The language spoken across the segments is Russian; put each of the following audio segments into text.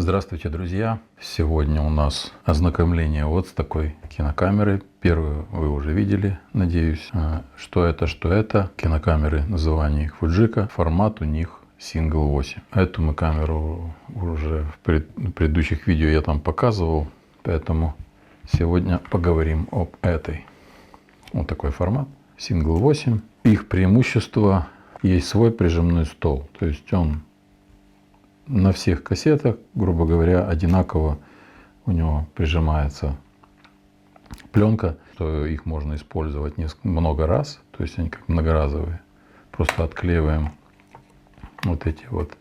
Здравствуйте, друзья! Сегодня у нас ознакомление вот с такой кинокамерой. Первую вы уже видели, надеюсь. Что это? Кинокамеры, название их Fujika. Формат у них Single 8. Эту мы камеру уже в предыдущих видео я там показывал. Поэтому сегодня поговорим об этой. Вот такой формат Single 8. Их преимущество: есть свой прижимной стол. То есть он на всех кассетах, грубо говоря, одинаково у него прижимается пленка, что их можно использовать много раз, то есть они как многоразовые. Просто отклеиваем вот эти вот.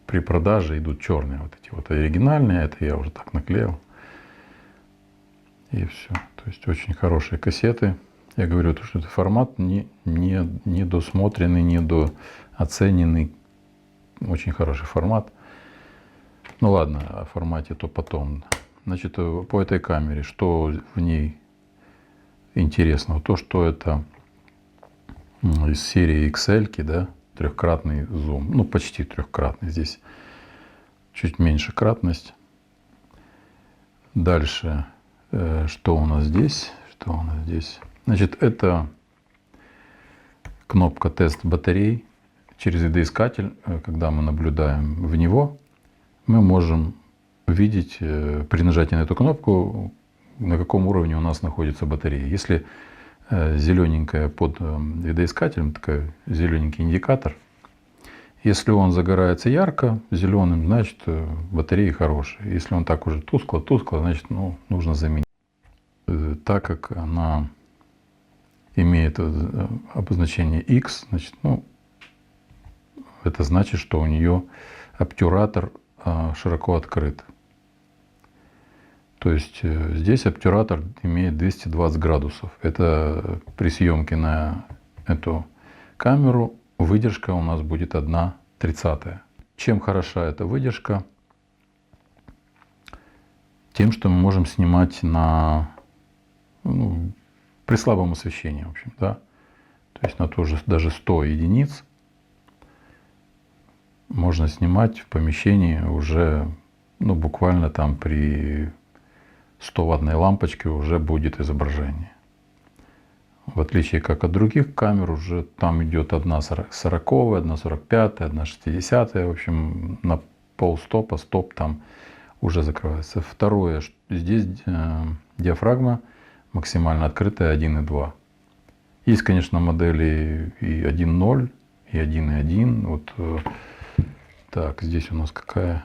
При продаже идут черные вот эти вот оригинальные, это я уже так наклеил. И все. То есть очень хорошие кассеты. Я говорю, что это формат не досмотренный, недооцененный. Очень хороший формат. Ну ладно, о формате то потом. Значит, по этой камере, что в ней интересного? То, что это из серии XL, да, трехкратный зум. Ну, почти трехкратный. Здесь чуть меньше кратность. Дальше, что у нас здесь? Значит, это кнопка тест батарей. Через видоискатель, когда мы наблюдаем в него, мы можем увидеть при нажатии на эту кнопку, на каком уровне у нас находится батарея. Если зелененькая под видоискателем, такой зелененький индикатор, если он загорается ярко зеленым, значит батареи хорошие. Если он так уже тускло, значит нужно заменить. Так как она имеет обозначение X, значит, это значит, что у нее обтюратор широко открыт. То есть здесь обтюратор имеет 220 градусов. Это при съемке на эту камеру выдержка у нас будет 1/30. Чем хороша эта выдержка? Тем, что мы можем снимать при слабом освещении, в общем, да. То есть на тоже даже 100 единиц можно снимать в помещении уже, буквально там при 100-ваттной лампочке уже будет изображение. В отличие как от других камер, уже там идет 1/40, 1/45, 1/60, в общем, на полстопа, стоп там уже закрывается. Второе, здесь диафрагма максимально открытая 1,2. Есть, конечно, модели и 1,0, и 1,1. Вот так, здесь у нас какая?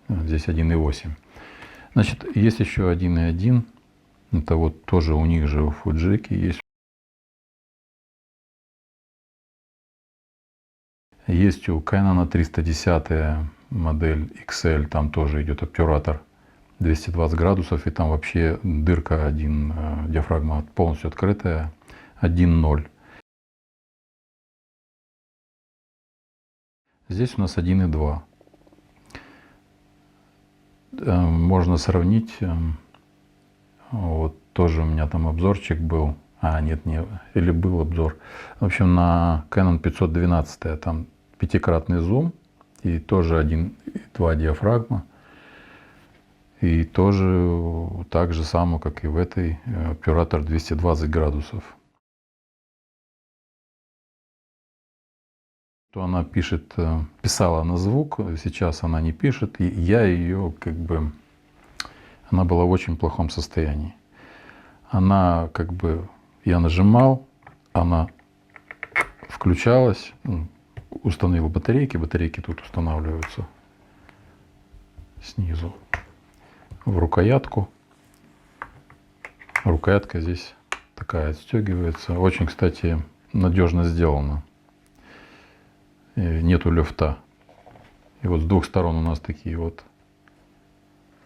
Здесь 1,8. Значит, есть еще 1,1. Это вот тоже у них же у Fujiki есть. Есть у Canon 310 модель XL, там тоже идет обтюратор 220 градусов, и там вообще дырка диафрагма полностью открытая, 1,0. Здесь у нас 1,2. Можно сравнить, вот тоже у меня там обзорчик был, или был обзор. В общем, на Canon 512 там 5-кратный зум, и тоже 1,2 диафрагма. И тоже так же само, как и в этой, обтюратор 220 градусов. То она писала на звук, сейчас она не пишет. И я ее она была в очень плохом состоянии. Она я нажимал, она включалась, установил батарейки тут устанавливаются снизу в рукоятку. Рукоятка здесь такая отстегивается. Очень, кстати, надежно сделано. Нету люфта. И вот с двух сторон у нас такие вот.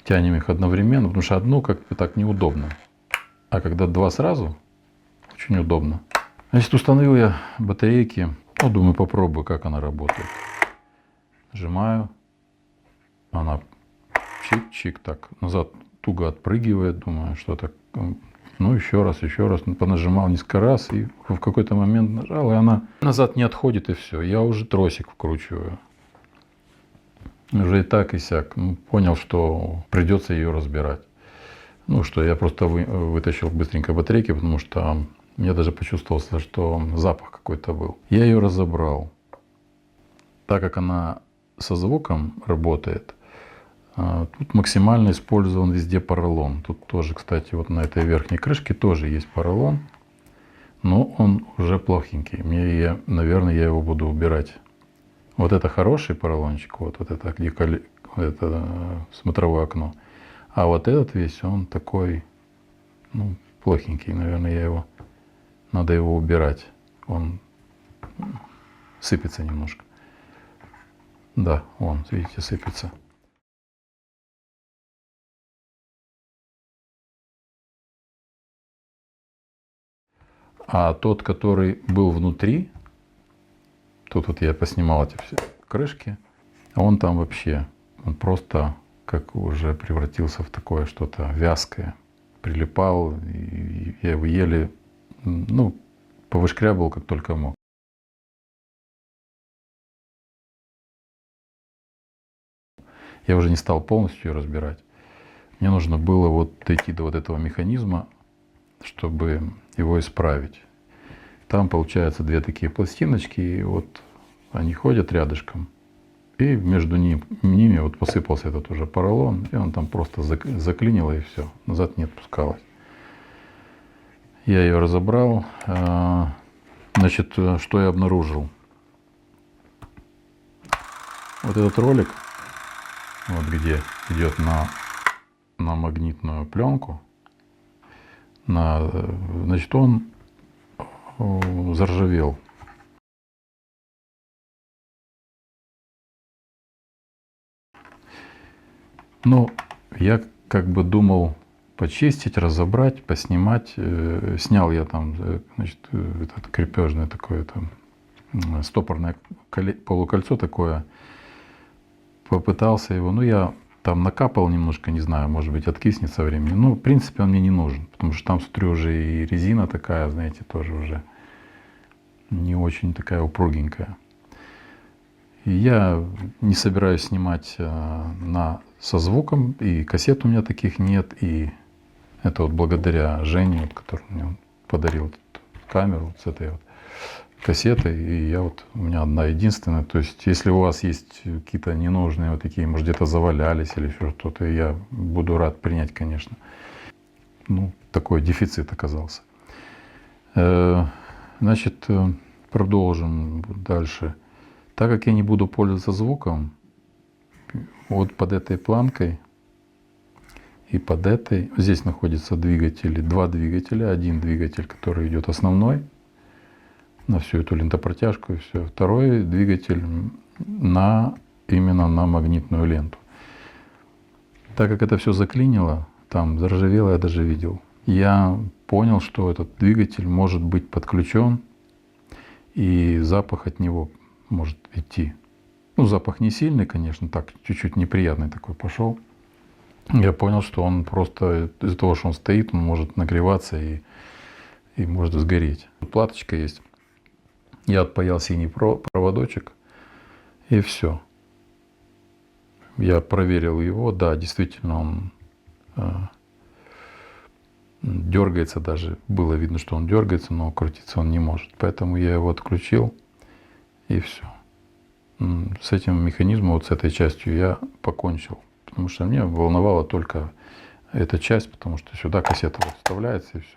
Тянем их одновременно, потому что одну так неудобно. А когда два сразу, очень удобно. Значит, установил я батарейки. Думаю, попробую, как она работает. Нажимаю. Она чик-чик так назад туго отпрыгивает. Думаю, что так Ну, еще раз, понажимал несколько раз, и в какой-то момент нажал, и она назад не отходит, и все. Я уже тросик вкручиваю. Уже и так, и сяк. Ну, понял, что придется ее разбирать. Ну, что я просто вытащил быстренько батарейки, потому что мне даже почувствовался, что запах какой-то был. Я ее разобрал. Так как она со звуком работает, тут максимально использован везде поролон. Тут тоже, кстати, вот на этой верхней крышке тоже есть поролон. Но он уже плохенький. Наверное, я его буду убирать. Вот это хороший поролончик, вот это, где это смотровое окно. А вот этот весь, он такой, ну, плохенький. Наверное, надо его убирать. Он сыпется немножко. Да, вон, видите, сыпется. А тот, который был внутри, тут вот я поснимал эти все крышки, он там вообще, он просто как уже превратился в такое что-то вязкое. Прилипал, и я его еле, ну, повышкрябал как только мог. Я уже не стал полностью ее разбирать. Мне нужно было вот дойти до вот этого механизма, чтобы его исправить. Там получается две такие пластиночки, и вот они ходят рядышком. И между ними вот посыпался этот уже поролон, и он там просто заклинило, и все, назад не отпускалось. Я ее разобрал. Значит, что я обнаружил? Вот этот ролик, вот где идет на магнитную пленку, значит, он заржавел. Ну, я как бы думал почистить, разобрать, поснимать. Снял я там, значит, этот крепежное такое там стопорное полукольцо такое. Попытался его, ну я там накапал немножко, не знаю, может быть откиснет со временем. Ну, в принципе, он мне не нужен, потому что там, смотрю, уже и резина такая, знаете, тоже уже не очень такая упругенькая. И я не собираюсь снимать со звуком, и кассет у меня таких нет, и это вот благодаря Жене, вот, который мне подарил камеру вот с этой вот кассетой, и у меня одна единственная. То есть, если у вас есть какие-то ненужные вот такие, может, где-то завалялись или еще что-то, я буду рад принять, конечно. Ну, такой дефицит оказался. Значит, продолжим дальше. Так как я не буду пользоваться звуком, вот под этой планкой и под этой, здесь находятся двигатели, два двигателя. Один двигатель, который идет основной, на всю эту лентопротяжку и все. Второй двигатель именно на магнитную ленту. Так как это все заклинило, там заржавело, я даже видел. Я понял, что этот двигатель может быть подключен, и запах от него может идти. Ну, запах не сильный, конечно, так, чуть-чуть неприятный такой пошел. Я понял, что он просто из-за того, что он стоит, он может нагреваться и может сгореть. Платочка есть. Я отпаял синий проводочек, и все. Я проверил его, да, действительно он дергается даже. Было видно, что он дергается, но крутиться он не может. Поэтому я его отключил, и все. С этим механизмом, вот с этой частью я покончил. Потому что мне волновала только эта часть, потому что сюда кассета вот вставляется, и все.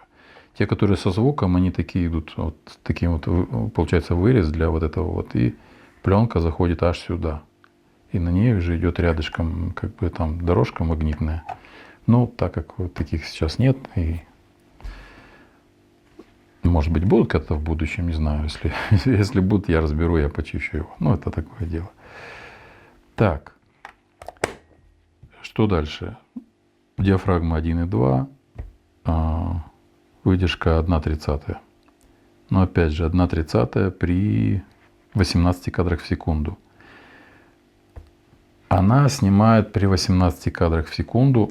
Те, которые со звуком, они такие идут, вот таким вот, получается, вырез для вот этого вот, и пленка заходит аж сюда. И на ней уже идет рядышком, как бы там дорожка магнитная. Но так как вот таких сейчас нет, и может быть будут как-то в будущем, не знаю, если будут, я разберу, я почищу его. Ну, это такое дело. Так, что дальше? Диафрагма 1,2. Выдержка 1/30. Но опять же 1/30 при 18 кадрах в секунду. Она снимает при 18 кадрах в секунду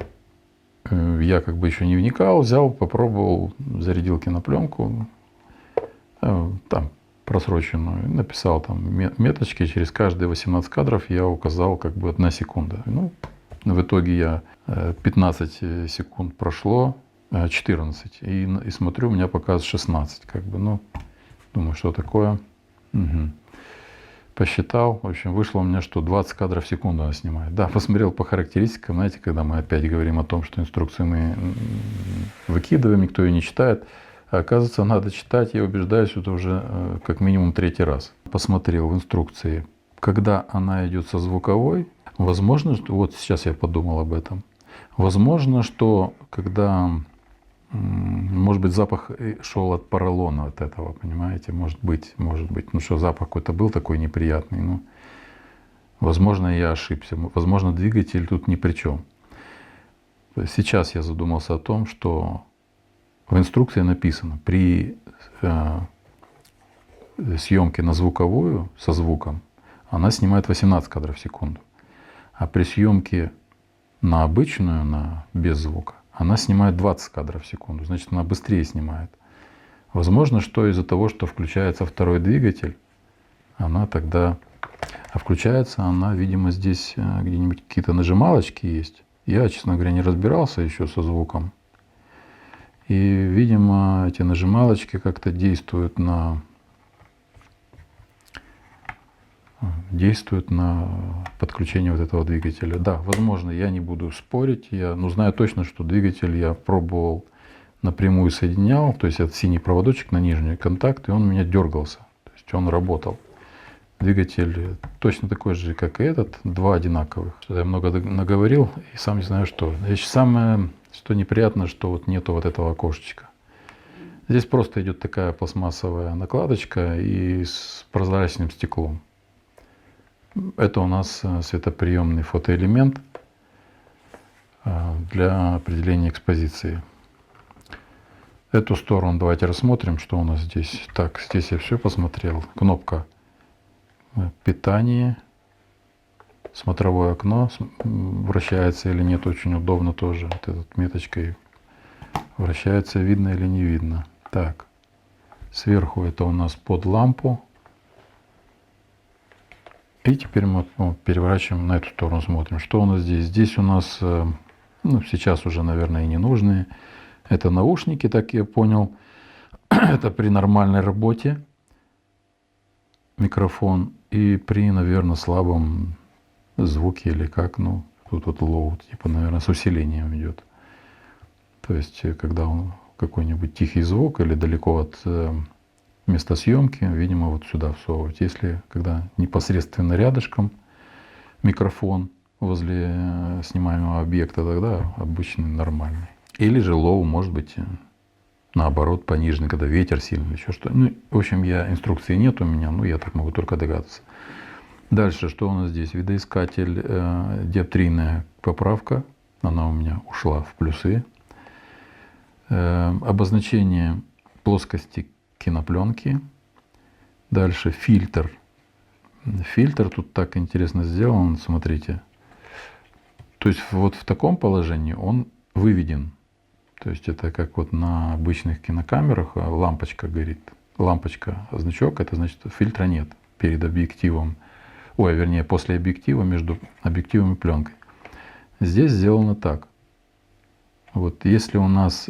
я как бы еще не вникал, взял, попробовал, зарядил кинопленку, там просроченную, написал там меточки, через каждые 18 кадров я указал как бы 1 секунда. Ну, в итоге я 15 секунд прошло, 14, и смотрю, у меня показывает 16, как бы, ну, думаю, что такое. Угу. Посчитал, в общем, вышло у меня, что 20 кадров в секунду она снимает. Да, посмотрел по характеристикам, знаете, когда мы опять говорим о том, что инструкцию мы выкидываем, никто ее не читает, а оказывается, надо читать, я убеждаюсь, это уже как минимум 3-й раз. Посмотрел в инструкции, когда она идет со звуковой, возможно, что, вот сейчас я подумал об этом, возможно, что когда, может быть, запах шел от поролона, от этого, понимаете, может быть, ну что запах какой-то был такой неприятный, ну, возможно, я ошибся, возможно, двигатель тут ни при чем. Сейчас я задумался о том, что в инструкции написано, при съемке на звуковую, со звуком, она снимает 18 кадров в секунду. А при съемке на обычную, без звука, она снимает 20 кадров в секунду. Значит, она быстрее снимает. Возможно, что из-за того, что включается второй двигатель, она тогда... А включается она, видимо, здесь где-нибудь какие-то нажималочки есть. Я, честно говоря, не разбирался еще со звуком. И, видимо, эти нажималочки как-то действуют на подключение вот этого двигателя. Да, возможно, я не буду спорить. Но знаю точно, что двигатель я пробовал напрямую соединял. То есть это синий проводочек на нижний контакт, и он у меня дергался. То есть он работал. Двигатель точно такой же, как и этот, 2 одинаковых. Я много наговорил и сам не знаю что. Самое, что неприятно, что вот нету вот этого окошечка. Здесь просто идет такая пластмассовая накладочка и с прозрачным стеклом. Это у нас светоприемный фотоэлемент для определения экспозиции. Эту сторону давайте рассмотрим, что у нас здесь. Так, здесь я все посмотрел. Кнопка питание, смотровое окно вращается или нет, очень удобно тоже. Вот этой меточкой вращается, видно или не видно. Так, сверху это у нас под лампу. И теперь мы переворачиваем на эту сторону, смотрим, что у нас здесь. Здесь у нас, ну, сейчас уже, наверное, и не нужные. Это наушники, так я понял. Это при нормальной работе микрофон. И при, наверное, слабом звуке или как, ну, тут вот low, типа, наверное, с усилением идет. То есть, когда он какой-нибудь тихий звук или далеко от места съемки, видимо, вот сюда всовывать. Если когда непосредственно рядышком микрофон возле снимаемого объекта, тогда обычный нормальный. Или же low, может быть, наоборот, пониженный, когда ветер сильный, еще что. Ну, в общем, инструкции нет у меня, но я так могу только догадываться. Дальше, что у нас здесь? Видоискатель, диоптрийная поправка. Она у меня ушла в плюсы. Обозначение плоскости кинопленки. Дальше фильтр. Фильтр тут так интересно сделан, смотрите. То есть вот в таком положении он выведен. То есть это как вот на обычных кинокамерах лампочка горит. Лампочка, значок, это значит фильтра нет перед объективом. Ой, вернее, после объектива, между объективом и пленкой. Здесь сделано так. Вот если у нас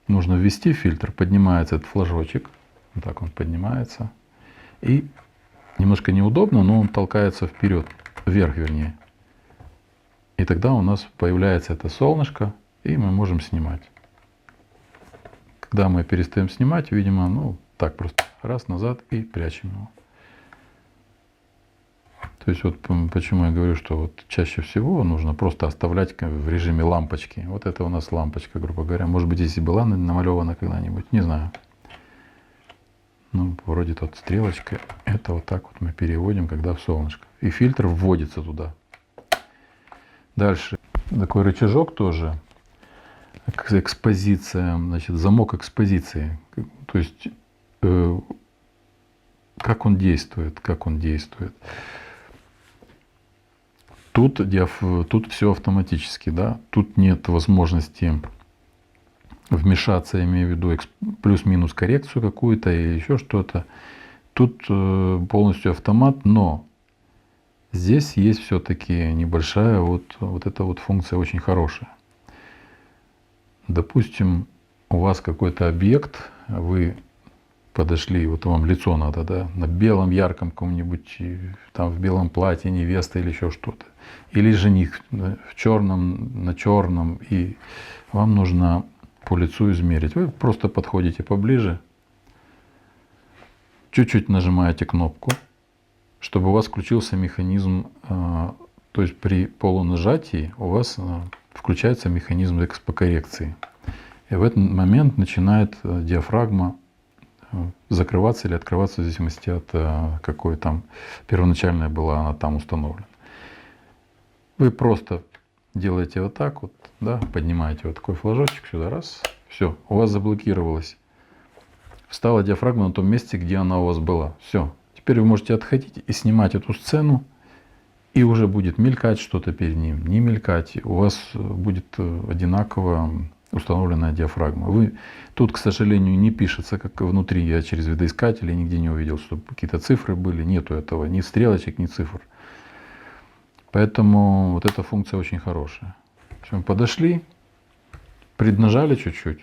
нужно ввести фильтр, поднимается этот флажочек. Вот так он поднимается. И немножко неудобно, но он толкается вперед, вверх вернее. И тогда у нас появляется это солнышко, и мы можем снимать. Когда мы перестаем снимать, видимо, ну так просто раз назад и прячем его. То есть вот почему я говорю, что вот чаще всего нужно просто оставлять в режиме лампочки. Вот это у нас лампочка, грубо говоря. Может быть, здесь и была намалевана когда-нибудь, не знаю. Ну, вроде тут стрелочка. Это вот так вот мы переводим, когда в солнышко. И фильтр вводится туда. Дальше такой рычажок тоже. Экспозиция, значит, замок экспозиции. То есть как он действует. Тут все автоматически, да. Тут нет возможности вмешаться, я имею в виду плюс-минус коррекцию какую-то или еще что-то. Тут полностью автомат, но здесь есть все-таки небольшая вот эта вот функция очень хорошая. Допустим, у вас какой-то объект, вы подошли, вот вам лицо надо, да, на белом, ярком каком-нибудь, там в белом платье невеста или еще что-то. Или жених в черном, на черном, и вам нужно по лицу измерить. Вы просто подходите поближе, чуть-чуть нажимаете кнопку, чтобы у вас включился механизм, то есть при полунажатии у вас включается механизм экспокоррекции. И в этот момент начинает диафрагма закрываться или открываться в зависимости от какой там первоначальная была она там установлена. Вы просто делаете вот так вот, да, поднимаете вот такой флажочек сюда, раз, все, у вас заблокировалось. Встала диафрагма на том месте, где она у вас была. Все. Теперь вы можете отходить и снимать эту сцену, и уже будет мелькать что-то перед ним, не мелькать. У вас будет одинаково установленная диафрагма. Тут, к сожалению, не пишется, как внутри. Я через видоискатель нигде не увидел, чтобы какие-то цифры были. Нету этого, ни стрелочек, ни цифр. Поэтому вот эта функция очень хорошая. Мы подошли, преднажали чуть-чуть.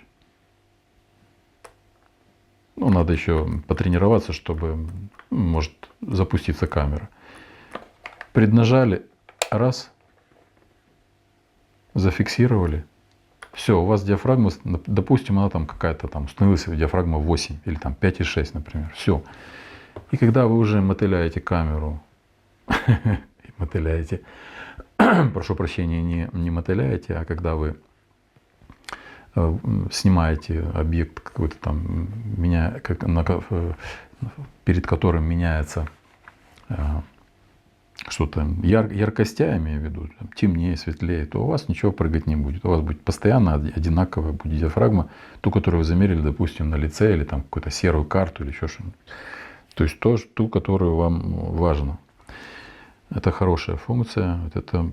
Ну, надо еще потренироваться, чтобы, может, запуститься камера. Преднажали, раз, зафиксировали. Все, у вас диафрагма, допустим, она там какая-то там, установилась диафрагма 8 или там 5,6, например. Все. И когда вы уже мотыляете камеру, мотыляете, прошу прощения, не мотыляете, а когда вы снимаете объект какой-то там, перед которым меняется что-то яркостя, я имею в виду, темнее, светлее, то у вас ничего прыгать не будет. У вас будет постоянно одинаковая будет диафрагма, ту, которую вы замерили, допустим, на лице или там какую-то серую карту или еще что-нибудь. То есть ту, которую вам важно. Это хорошая функция, вот это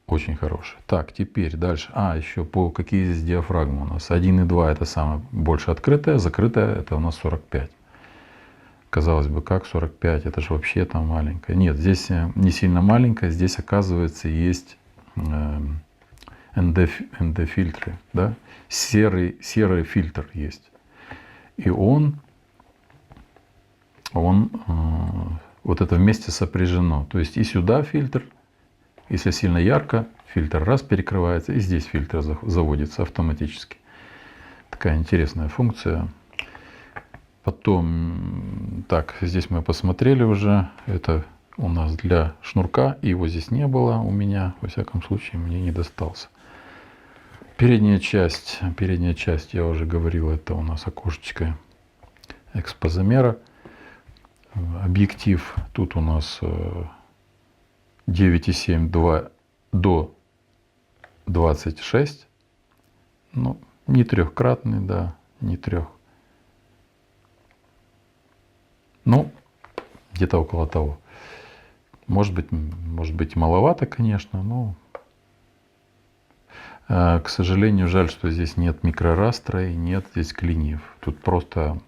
очень хорошая. Так, теперь дальше. Еще какие здесь диафрагмы у нас? 1,2 это самое больше открытая, закрытая это у нас 45. Казалось бы, как 45, это же вообще там маленькая. Нет, здесь не сильно маленькая, здесь, оказывается, есть ND-фильтры, да? Серый фильтр есть. И он вот это вместе сопряжено. То есть и сюда фильтр, если сильно ярко, фильтр раз перекрывается, и здесь фильтр заводится автоматически. Такая интересная функция. Потом, так, здесь мы посмотрели уже, это у нас для шнурка, и его здесь не было у меня, во всяком случае, мне не достался. Передняя часть, я уже говорил, это у нас окошечко экспозамера. Объектив, тут у нас 9,7 до 26, ну, не трехкратный, да, не трех. Ну, где-то около того. Может быть маловато, конечно, но, к сожалению, жаль, что здесь нет микрорастра и нет здесь клиньев. Тут просто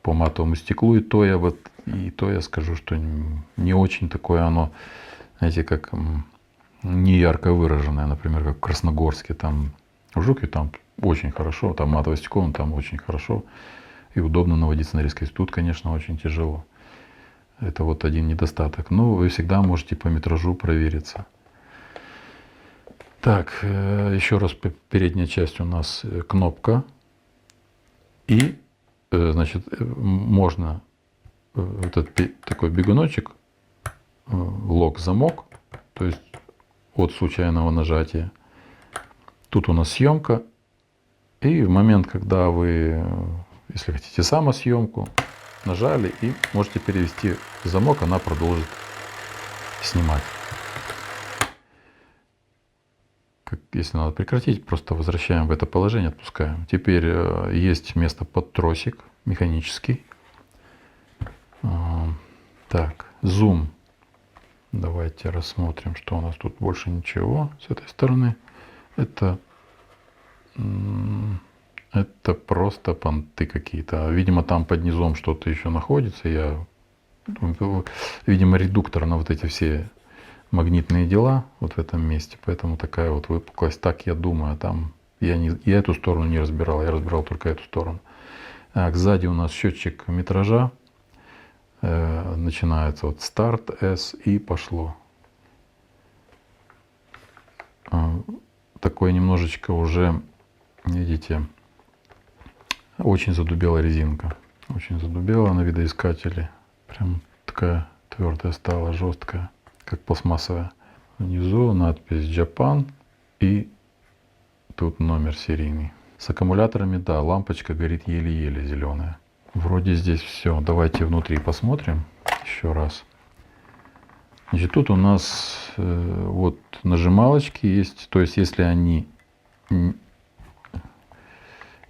по матовому стеклу, и то я скажу, что не очень такое оно, знаете, как не ярко выраженное, например, как в Красногорске, там в Жуке там очень хорошо, там матовое стекло, там очень хорошо. И удобно наводиться на резкость. Тут, конечно, очень тяжело. Это вот один недостаток. Но вы всегда можете по метражу провериться. Так, еще раз, передняя часть у нас кнопка. И, значит, можно этот такой бегуночек, лок-замок, то есть от случайного нажатия. Тут у нас съемка. И в момент, когда вы, если хотите самосъемку, нажали и можете перевести замок, она продолжит снимать. Если надо прекратить, просто возвращаем в это положение, отпускаем. Теперь есть место под тросик механический. Так, зум Давайте рассмотрим, что у нас тут больше ничего с этой стороны. Это просто понты какие-то. Видимо, там под низом что-то еще находится. Видимо, редуктор на вот эти все магнитные дела вот в этом месте. Поэтому такая вот выпуклость. Так я думаю. А там я эту сторону не разбирал. Я разбирал только эту сторону. Так, сзади у нас счетчик метража. Начинается вот старт S и пошло. Такой немножечко уже, видите, очень задубела резинка. Очень задубела на видоискателе. Прям такая твердая стала, жесткая, как пластмассовая. Внизу надпись Japan и тут номер серийный. С аккумуляторами, да, лампочка горит еле-еле зеленая. Вроде здесь все. Давайте внутри посмотрим еще раз. Значит, тут у нас вот нажималочки есть. То есть, если они...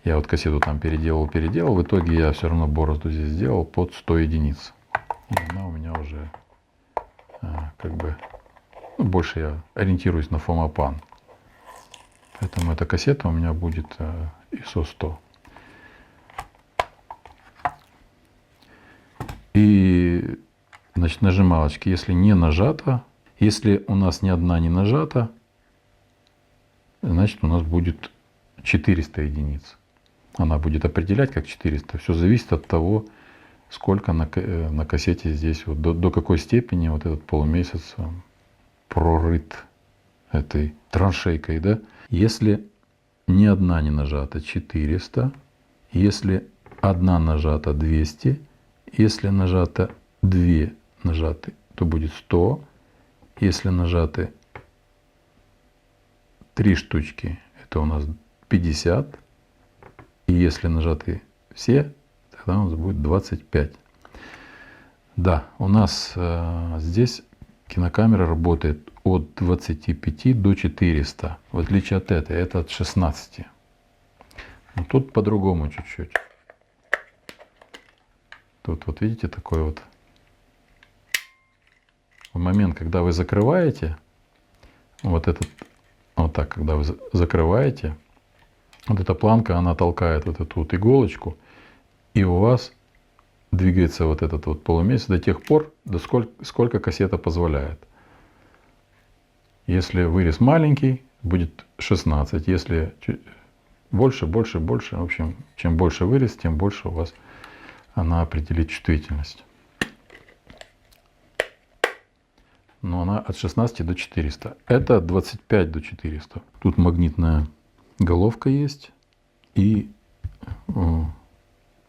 Я вот кассету там переделал. В итоге я все равно борозду здесь сделал под 100 единиц. И она у меня уже как бы... больше я ориентируюсь на фомопан. Поэтому эта кассета у меня будет ISO 100. И, значит, нажималочки, если не нажата, если у нас ни одна не нажата, значит, у нас будет 400 единиц. Она будет определять как 400. Все зависит от того, сколько на кассете здесь, вот, до какой степени вот этот полумесяц прорыт этой траншейкой, да. Если ни одна не нажата, 400. Если одна нажата, 200. Если нажато 2 нажаты, то будет 100. Если нажаты 3 штучки, это у нас 50. И если нажаты все, тогда у нас будет 25. Да, у нас здесь кинокамера работает от 25 до 400. В отличие от этой, это от 16. Но тут по-другому чуть-чуть. Тут вот видите такой вот в момент, когда вы закрываете, вот этот, вот так, когда вы закрываете, вот эта планка, она толкает вот эту вот иголочку, и у вас двигается вот этот вот полумесяц до тех пор, сколько кассета позволяет. Если вырез маленький, будет 16. Если больше. В общем, чем больше вырез, тем больше у вас она определит чувствительность. Но она от 16 до 400. Это от 25 до 400. Тут магнитная головка есть. И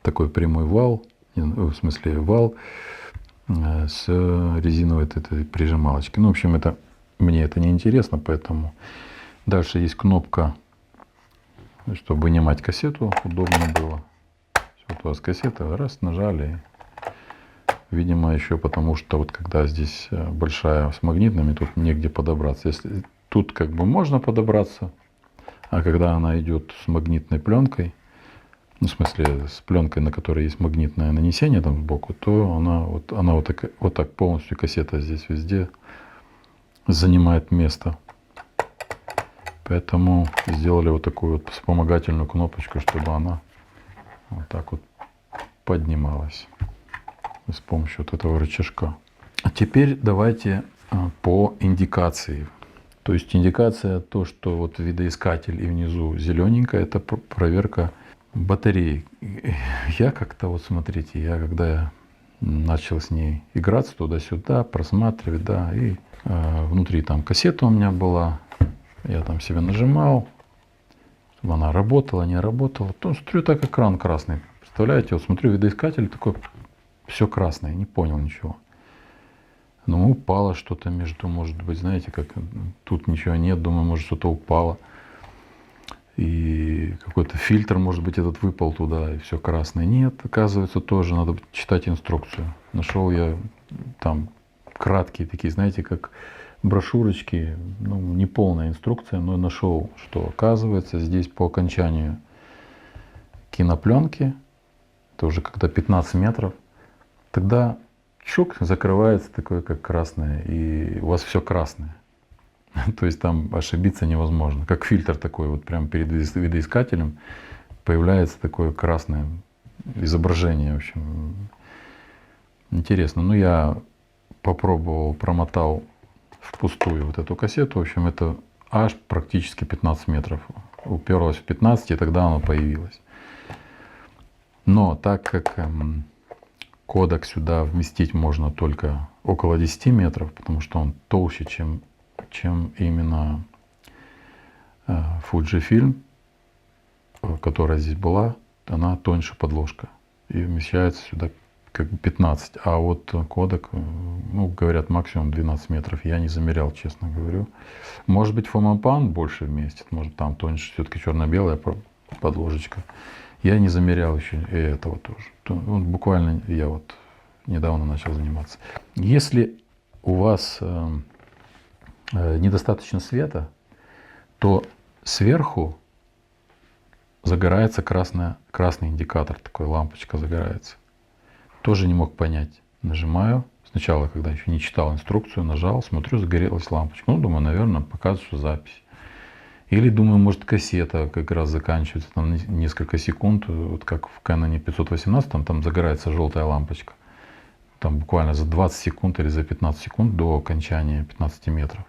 такой прямой вал. В смысле вал с резиновой этой прижималочкой. Ну, в общем, мне это не интересно, поэтому дальше есть кнопка, чтобы вынимать кассету. Удобно было. Вот у вас кассета, раз, нажали. Видимо, еще потому что вот когда здесь большая с магнитными, тут негде подобраться. Если тут как бы можно подобраться, а когда она идет с магнитной пленкой, ну, в смысле с пленкой, на которой есть магнитное нанесение там сбоку, то она вот так полностью кассета здесь везде занимает место. Поэтому сделали вот такую вот вспомогательную кнопочку, чтобы она вот так вот поднималась с помощью вот этого рычажка. А теперь давайте по индикации. То есть индикация, то, что вот видоискатель и внизу зелененькая, это проверка батареи. Я как-то вот смотрите, когда я начал с ней играться туда-сюда, просматривать, да, и внутри там кассета у меня была, я там себе нажимал, чтобы она работала, не работала. То смотрю, так экран красный. Представляете, вот смотрю, видоискатель такой, все красное, не понял ничего. Ну, упало что-то между, может быть, знаете, как тут ничего нет, думаю, может что-то упало. И какой-то фильтр, может быть, этот выпал туда, и все красное. Нет, оказывается, тоже надо читать инструкцию. Нашел я там краткие такие, знаете, как брошюрочки, ну, не полная инструкция, но нашел, что оказывается здесь по окончанию кинопленки, это уже когда 15 метров, тогда чук, закрывается такое, как красное, и у вас все красное. То есть там ошибиться невозможно. Как фильтр такой, вот прямо перед видоискателем появляется такое красное изображение. В общем, интересно. Ну, я попробовал, промотал впустую вот эту кассету. В общем, это аж практически 15 метров. Уперлось в 15, и тогда оно появилось. Но так как кодек сюда вместить можно только около 10 метров, потому что он толще, чем именно Fujifilm, которая здесь была, она тоньше подложка. И вмещается сюда как бы 15. А вот кодек, ну, говорят, максимум 12 метров. Я не замерял, честно говорю. Может быть, Fomapan больше вместит, может там тоньше, все-таки черно-белая подложечка. Я не замерял еще и этого тоже. Вот буквально я вот недавно начал заниматься. Если у вас недостаточно света, то сверху загорается красный индикатор, такой лампочка загорается. Тоже не мог понять. Нажимаю. Сначала, когда еще не читал инструкцию, нажал, смотрю, загорелась лампочка. Ну, думаю, наверное, показывает, что запись. Или думаю, может, кассета как раз заканчивается, там несколько секунд, вот как в Canon 518, там загорается желтая лампочка. Там буквально за 20 секунд или за 15 секунд до окончания 15 метров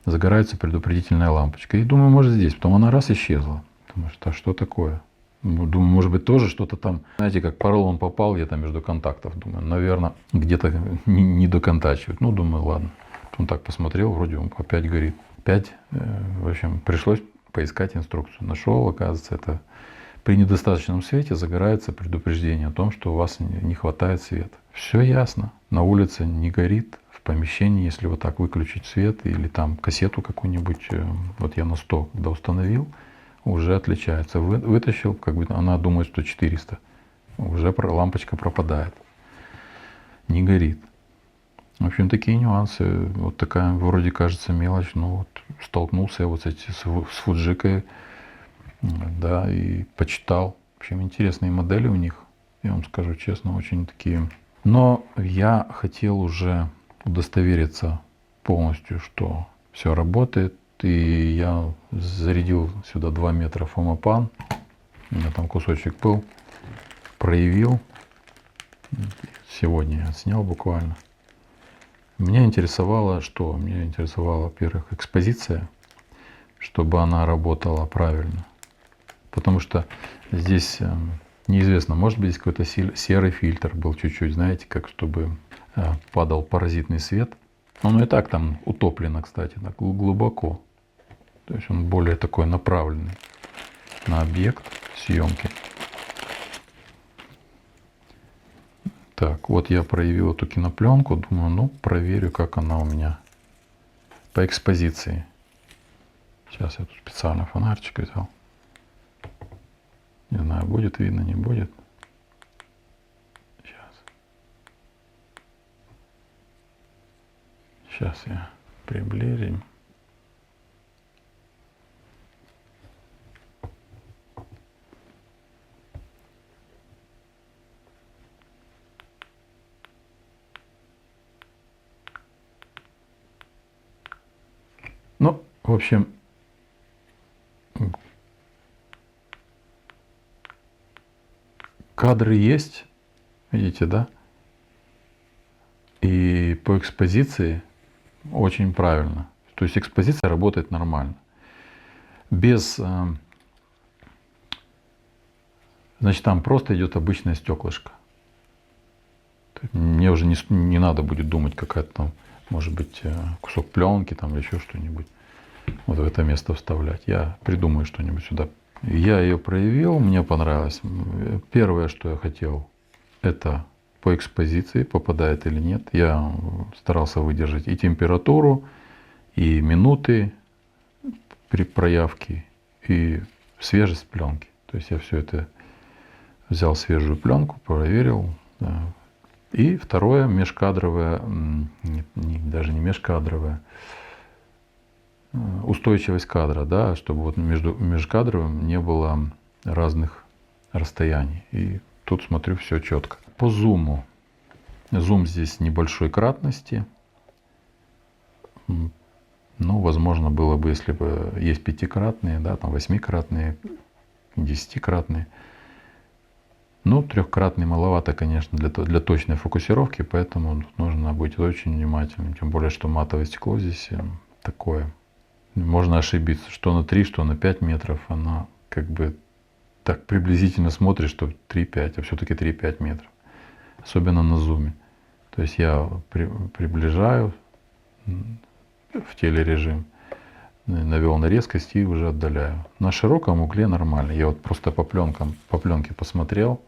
загорается предупредительная лампочка. И думаю, может, здесь. Потом она раз исчезла. Думаю, что такое? Думаю, может быть, тоже что-то там, знаете, как поролон попал где-то между контактов. Думаю, наверное, где-то не доконтачивают. Ну, думаю, ладно. Он так посмотрел, вроде он опять горит. Опять, в общем, пришлось поискать инструкцию. Нашел, оказывается, это при недостаточном свете загорается предупреждение о том, что у вас не хватает света. Все ясно. На улице не горит. В помещении, если вот так выключить свет или там кассету какую-нибудь, вот я на 100 когда установил, уже отличается. Вытащил, как бы она думает, что 400. Уже лампочка пропадает. Не горит. В общем, такие нюансы. Вот такая, вроде кажется, мелочь. Но вот столкнулся я вот с Фуджикой, да, и почитал. В общем, интересные модели у них. Я вам скажу честно, очень такие. Но я хотел уже удостовериться полностью, что все работает. И я зарядил сюда 2 метра Fomapan. У меня там кусочек был. Проявил. Сегодня я снял буквально. Меня интересовало что? Меня интересовала, во-первых, экспозиция, чтобы она работала правильно. Потому что здесь неизвестно, может быть, здесь какой-то серый фильтр был чуть-чуть, знаете, как чтобы падал паразитный свет. Он и так там утоплено, кстати, так глубоко. То есть он более такой направленный на объект съемки. Так, вот я проявил эту кинопленку. Думаю, ну, проверю, как она у меня по экспозиции. Сейчас я тут специально фонарчик взял. Не знаю, будет видно, не будет. Сейчас я приблизим. Ну, в общем, кадры есть, видите, да? И по экспозиции очень правильно. То есть экспозиция работает нормально. Без, значит, там просто идет обычное стеклышко. Мне уже не надо будет думать, какая-то там, может быть, кусок пленки там или еще что-нибудь. Вот в это место вставлять. Я придумаю что-нибудь сюда. Я ее проявил, мне понравилось. Первое, что я хотел, это по экспозиции, попадает или нет. Я старался выдержать и температуру, и минуты при проявке, и свежесть пленки. То есть я все это взял свежую пленку, проверил. Да. И второе, межкадровое, даже не межкадровое, устойчивость кадра, да, чтобы вот между межкадровым не было разных расстояний. И тут смотрю, все четко. По зуму. Зум здесь небольшой кратности. Ну, возможно, было бы, если бы есть пятикратные, да, там восьмикратные, десятикратные. Ну, трехкратный маловато, конечно, для точной фокусировки, поэтому нужно быть очень внимательным. Тем более, что матовое стекло здесь такое. Можно ошибиться, что на 3, что на 5 метров. Оно как бы так приблизительно смотрит, что 3-5, а все-таки 3-5 метров. Особенно на зуме. То есть я приближаю в телережим, навел на резкость и уже отдаляю. На широком угле нормально. Я вот просто по пленке посмотрел.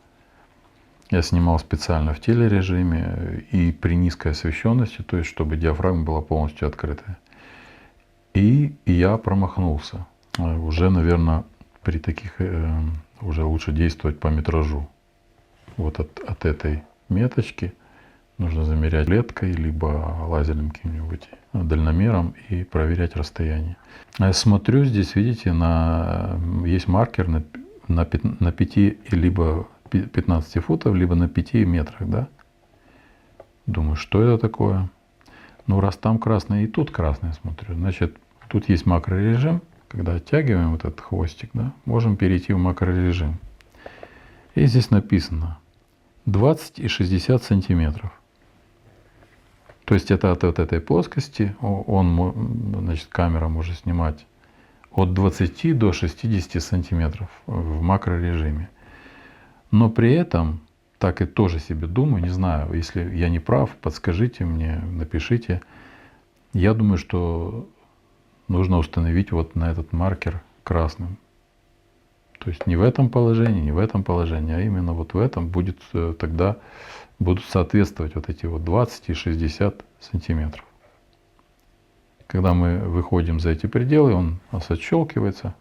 Я снимал специально в телережиме и при низкой освещенности, то есть чтобы диафрагма была полностью открытая. И я промахнулся. Уже, наверное, при таких уже лучше действовать по метражу. Вот от этой меточки нужно замерять леткой, либо лазерным каким-нибудь дальномером и проверять расстояние. Я смотрю, здесь, видите, есть маркер на 5 либо 15 футов, либо на 5 метрах, да? Думаю, что это такое? Ну, раз там красный и тут красный, смотрю, значит, тут есть макрорежим. Когда оттягиваем вот этот хвостик, да, можем перейти в макрорежим. И здесь написано 20 и 60 сантиметров. То есть это от вот этой плоскости, значит, камера может снимать от 20 до 60 сантиметров в макрорежиме. Но при этом, так и тоже себе думаю, не знаю, если я не прав, подскажите мне, напишите. Я думаю, что нужно установить вот на этот маркер красным. То есть не в этом положении, не в этом положении, а именно вот в этом тогда будут соответствовать вот эти вот 20 и 60 сантиметров. Когда мы выходим за эти пределы, он отщелкивается,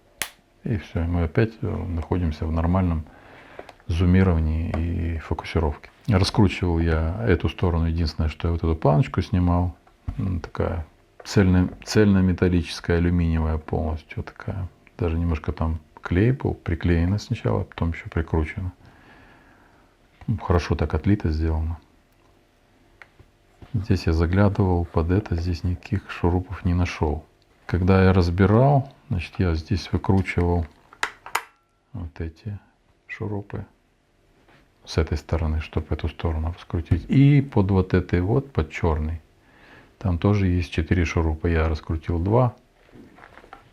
и все, мы опять находимся в нормальном зумировании и фокусировке. Раскручивал я эту сторону, единственное, что я вот эту планочку снимал, такая цельнометаллическая, алюминиевая полностью такая, даже немножко там клей был приклеено сначала, потом еще прикручено. Хорошо так отлито сделано. Здесь я заглядывал под это, здесь никаких шурупов не нашел. Когда я разбирал, значит, я здесь выкручивал вот эти шурупы с этой стороны, чтобы эту сторону раскрутить. И под вот этой вот, под черный, там тоже есть 4 шурупа. Я раскрутил 2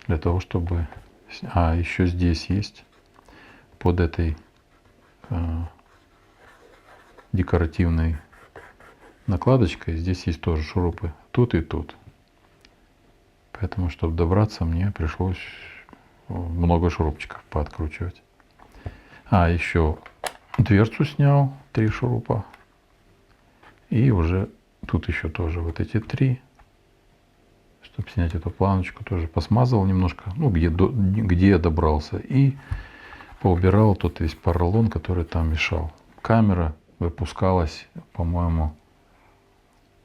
для того, чтобы... А, еще здесь есть под этой декоративной накладочкой. Здесь есть тоже шурупы тут и тут. Поэтому, чтобы добраться, мне пришлось много шурупчиков пооткручивать. А, еще дверцу снял, 3 шурупа. И уже тут еще тоже вот эти 3. Чтобы снять эту планочку, тоже посмазал немножко, ну, где я добрался. И поубирал тот весь поролон, который там мешал. Камера выпускалась, по-моему,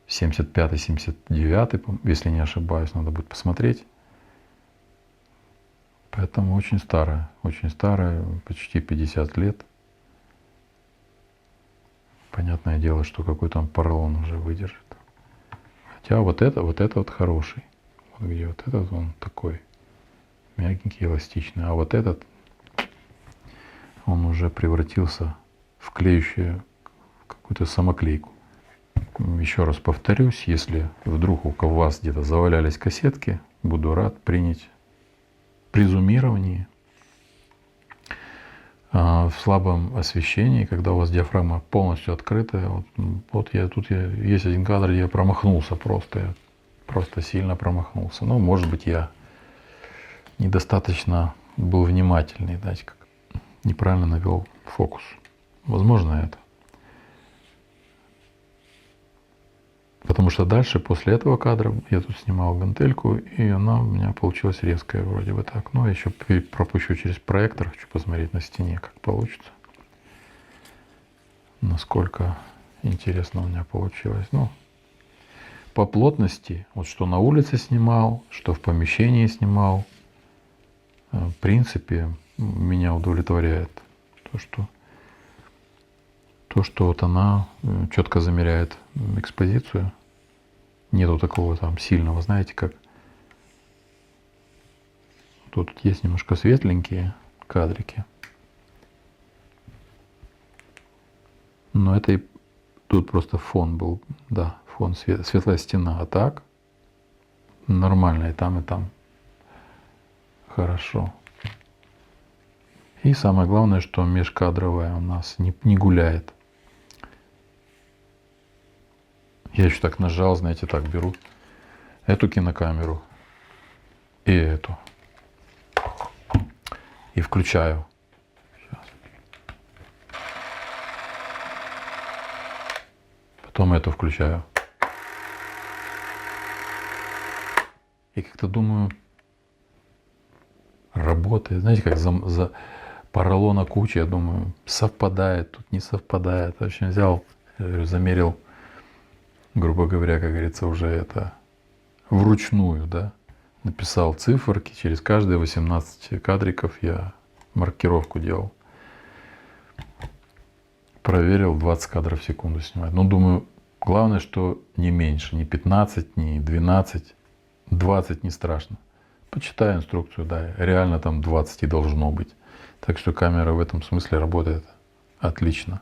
75-79, если не ошибаюсь, надо будет посмотреть. Поэтому очень старая, почти 50 лет. Понятное дело, что какой там поролон уже выдержит. Хотя вот это вот хороший. Вот где вот этот он такой мягенький, эластичный. А вот этот, он уже превратился в клеющую какую-то самоклейку. Еще раз повторюсь, если вдруг у вас где-то завалялись кассетки, буду рад принять при зумировании в слабом освещении, когда у вас диафрагма полностью открытая. Тут есть один кадр, где я промахнулся просто сильно промахнулся. Ну, может быть, я недостаточно был внимательный, знаете, как неправильно навел фокус. Возможно, это. Потому что дальше, после этого кадра, я тут снимал гантельку, и она у меня получилась резкая вроде бы так. Но я еще пропущу через проектор, хочу посмотреть на стене, как получится. Насколько интересно у меня получилось. Ну, по плотности, вот что на улице снимал, что в помещении снимал, в принципе, меня удовлетворяет то, То, что вот она четко замеряет экспозицию. Нету такого там сильного, знаете, как тут есть немножко светленькие кадрики. Но это и тут просто фон был, да, фон, светлая стена. А так нормально и там, и там. Хорошо. И самое главное, что межкадровая у нас не гуляет. Я еще так нажал, знаете, так беру эту кинокамеру и эту. И включаю. Сейчас. Потом эту включаю. И как-то думаю, работает. Знаете, как за поролона куча, я думаю, совпадает, тут не совпадает. В общем, взял, замерил, грубо говоря, как говорится, уже это вручную, да. Написал циферки, через каждые 18 кадриков я маркировку делал. Проверил, 20 кадров в секунду снимать. Ну, думаю, главное, что не меньше, не 15, не 12, 20 не страшно. Почитаю инструкцию, да, реально там 20 и должно быть. Так что камера в этом смысле работает отлично.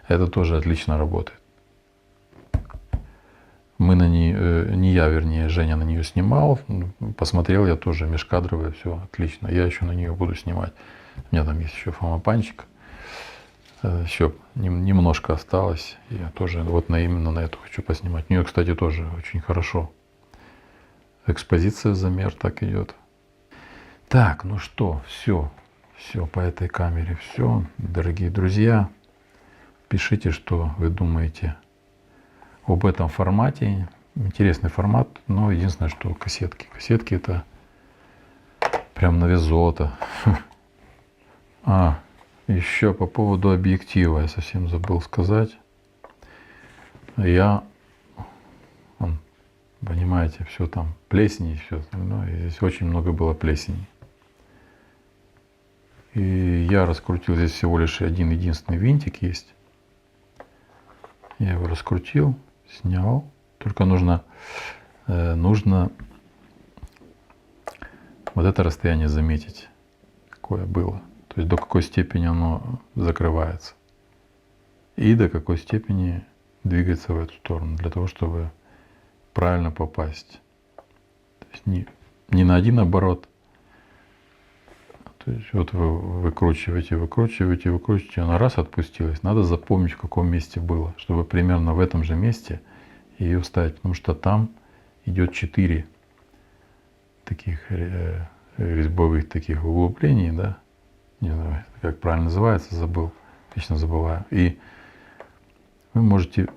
Это тоже отлично работает. Мы на ней, не я, вернее, Женя на нее снимал. Посмотрел я тоже межкадровое, все отлично. Я еще на нее буду снимать. У меня там есть еще фомопанчик. Еще немножко осталось. Я тоже вот именно на эту хочу поснимать. У нее, кстати, тоже очень хорошо. Экспозиция, замер так идет. Так, ну что, все по этой камере. Все, дорогие друзья. Пишите, что вы думаете об этом формате. Интересный формат, но единственное, что кассетки. Кассетки это прям на вес золота. Еще по поводу объектива я совсем забыл сказать. Понимаете, все там плесени и все остальное. И здесь очень много было плесени. И я раскрутил, здесь всего лишь один единственный винтик есть. Я его раскрутил, снял. Только нужно вот это расстояние заметить, какое было. То есть до какой степени оно закрывается. И до какой степени двигается в эту сторону, для того, чтобы правильно попасть. То есть не на один оборот. То есть вот вы выкручиваете, она раз отпустилась. Надо запомнить, в каком месте было, чтобы примерно в этом же месте ее вставить. Потому что там идет 4 таких резьбовых таких углублений, да. Не знаю, как правильно называется, забыл. Вечно забываю. И вы можете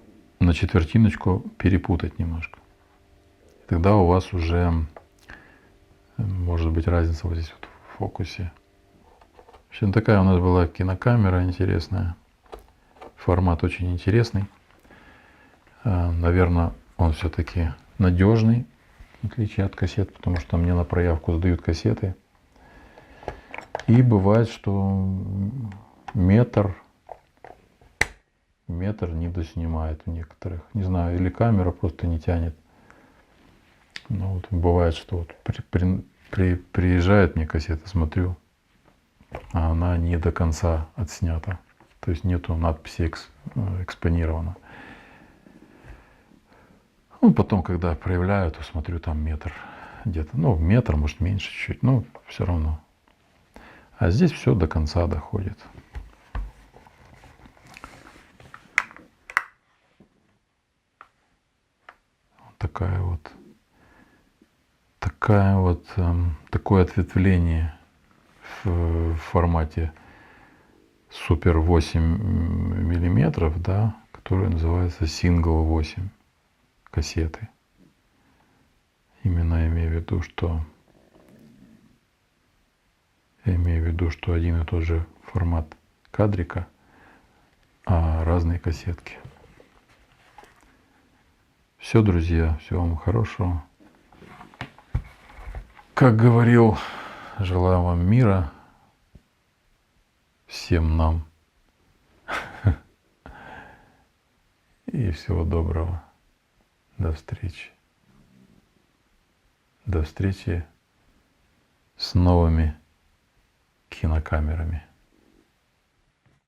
на четвертиночку перепутать немножко. Тогда у вас уже может быть разница вот здесь вот в фокусе. В общем, такая у нас была кинокамера интересная. Формат очень интересный. Наверное, он все-таки надежный, в отличие от кассет, потому что мне на проявку сдают кассеты. И бывает, что метр не доснимает у некоторых. Не знаю, или камера просто не тянет. Но вот бывает, что вот приезжает мне кассета, смотрю, а она не до конца отснята. То есть нету надписи экспонировано. Ну, потом, когда проявляю, то смотрю, там метр где-то. Ну, метр, может, меньше чуть-чуть, но все равно. А здесь все до конца доходит. Вот такое ответвление в формате Супер 8 миллиметров, да, которое называется Single 8 кассеты. Именно я имею в виду, что один и тот же формат кадрика, а разные кассетки. Все, друзья, всего вам хорошего. Как говорил, желаю вам мира, всем нам. И всего доброго. До встречи. До встречи с новыми кинокамерами.